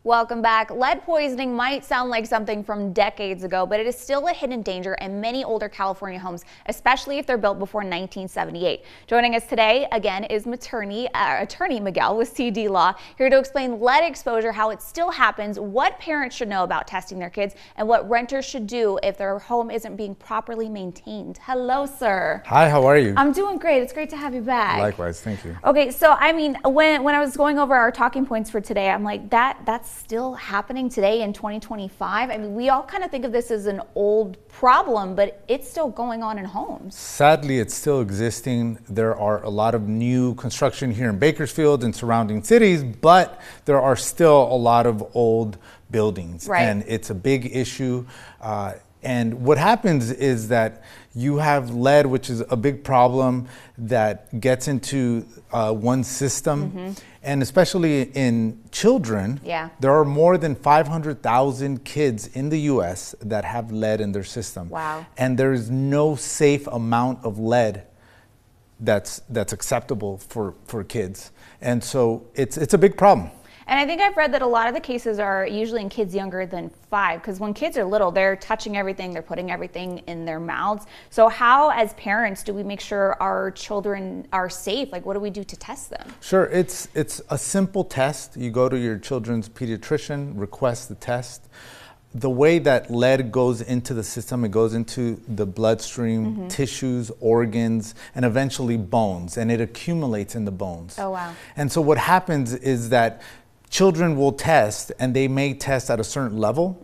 Welcome back. Lead poisoning might sound like something from decades ago, but it is still a hidden danger in many older California homes, especially if they're built before 1978. Joining us today, again, is attorney Miguel with CD Law, here to explain lead exposure, how it still happens, what parents should know about testing their kids, and what renters should do if their home isn't being properly maintained. Hello, sir. Hi, how are you? I'm doing great. It's great to have you back. Likewise, thank you. Okay, so I mean, when I was going over our talking points for today, I'm like, that's still happening today in 2025. I mean, we all kind of think of this as an old problem, but it's still going on in homes. Sadly, it's still existing. There are a lot of new construction here in Bakersfield and surrounding cities, but there are still a lot of old buildings. Right. And it's a big issue. And what happens is that you have lead, which is a big problem that gets into one's system. Mm-hmm. And especially in children, there are more than 500,000 kids in the US that have lead in their system. Wow. And there is no safe amount of lead that's acceptable for kids. And so it's a big problem. And I think I've read that a lot of the cases are usually in kids younger than 5, because when kids are little, they're touching everything, they're putting everything in their mouths. So how, as parents, do we make sure our children are safe? Like, what do we do to test them? Sure, it's a simple test. You go to your children's pediatrician, request the test. The way that lead goes into the system, it goes into the bloodstream, tissues, organs, and eventually bones, and it accumulates in the bones. Oh, wow. And so what happens is that children will test, and they may test at a certain level,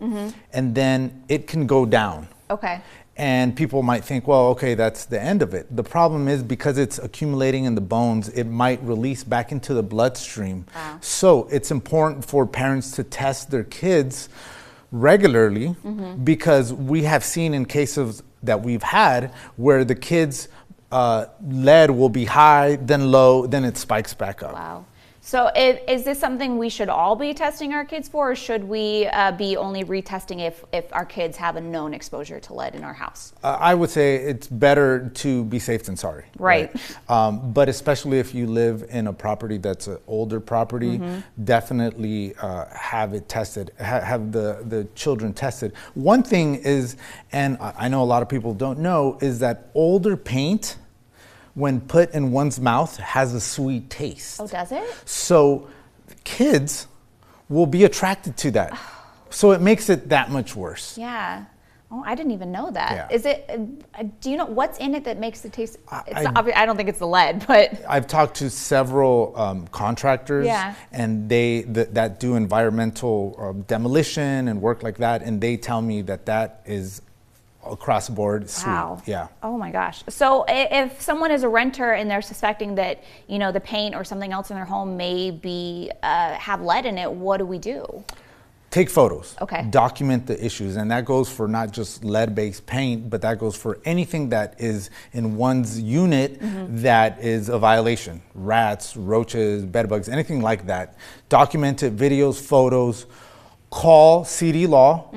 and then it can go down. Okay. And people might think, well, okay, that's the end of it. The problem is, because it's accumulating in the bones, it might release back into the bloodstream. Wow. So it's important for parents to test their kids regularly, because we have seen in cases that we've had where the kids' lead will be high, then low, then it spikes back up. Wow. So is this something we should all be testing our kids for, or should we be only retesting if our kids have a known exposure to lead in our house? I would say it's better to be safe than sorry. Right. But especially if you live in a property that's an older property, definitely have it tested, have the children tested. One thing is, and I know a lot of people don't know, is that older paint, when put in one's mouth, has a sweet taste. Oh, does it? So kids will be attracted to that. So it makes it that much worse. Yeah. Oh, I didn't even know that. Yeah. Is it, do you know what's in it that makes it taste? I don't think it's the lead, but. I've talked to several contractors, and that do environmental demolition and work like that, and they tell me that is across the board sweet. Wow. Yeah. Oh my gosh. So if someone is a renter and they're suspecting that, you know, the paint or something else in their home may be have lead in it, what do we do? Take photos. Okay. Document the issues, and that goes for not just lead-based paint, but that goes for anything that is in one's unit that is a violation. Rats, roaches, bedbugs, anything like that. Document it, videos, photos. Call CD Law.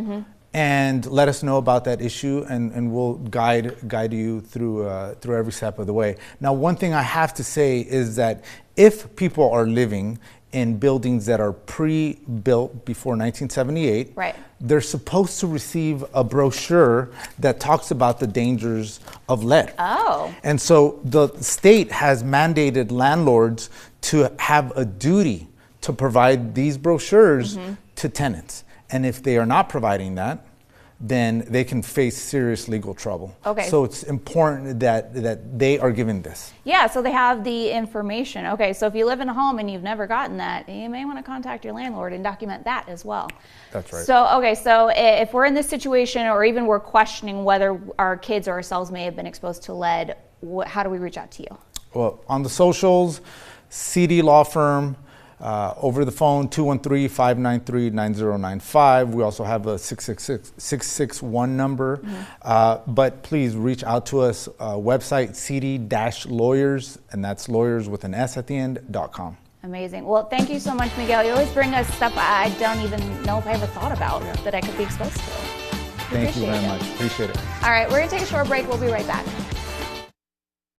And let us know about that issue, and we'll guide you through every step of the way. Now, one thing I have to say is that if people are living in buildings that are pre-built before 1978, they're supposed to receive a brochure that talks about the dangers of lead. Oh. And so the state has mandated landlords to have a duty to provide these brochures to tenants. And if they are not providing that, then they can face serious legal trouble. Okay. So it's important that they are given this. Yeah, so they have the information. Okay, so if you live in a home and you've never gotten that, you may want to contact your landlord and document that as well. That's right. So, okay, so if we're in this situation, or even we're questioning whether our kids or ourselves may have been exposed to lead, how do we reach out to you? Well, on the socials, CD Law Firm. Over the phone, 213-593-9095. We also have a 661 number. But please reach out to us. Website cd-lawyers, and that's lawyers with an S at the end.com. Amazing. Well, thank you so much, Miguel. You always bring us stuff I don't even know if I ever thought about that I could be exposed to. Thank you very much. Appreciate it. All right, we're going to take a short break. We'll be right back.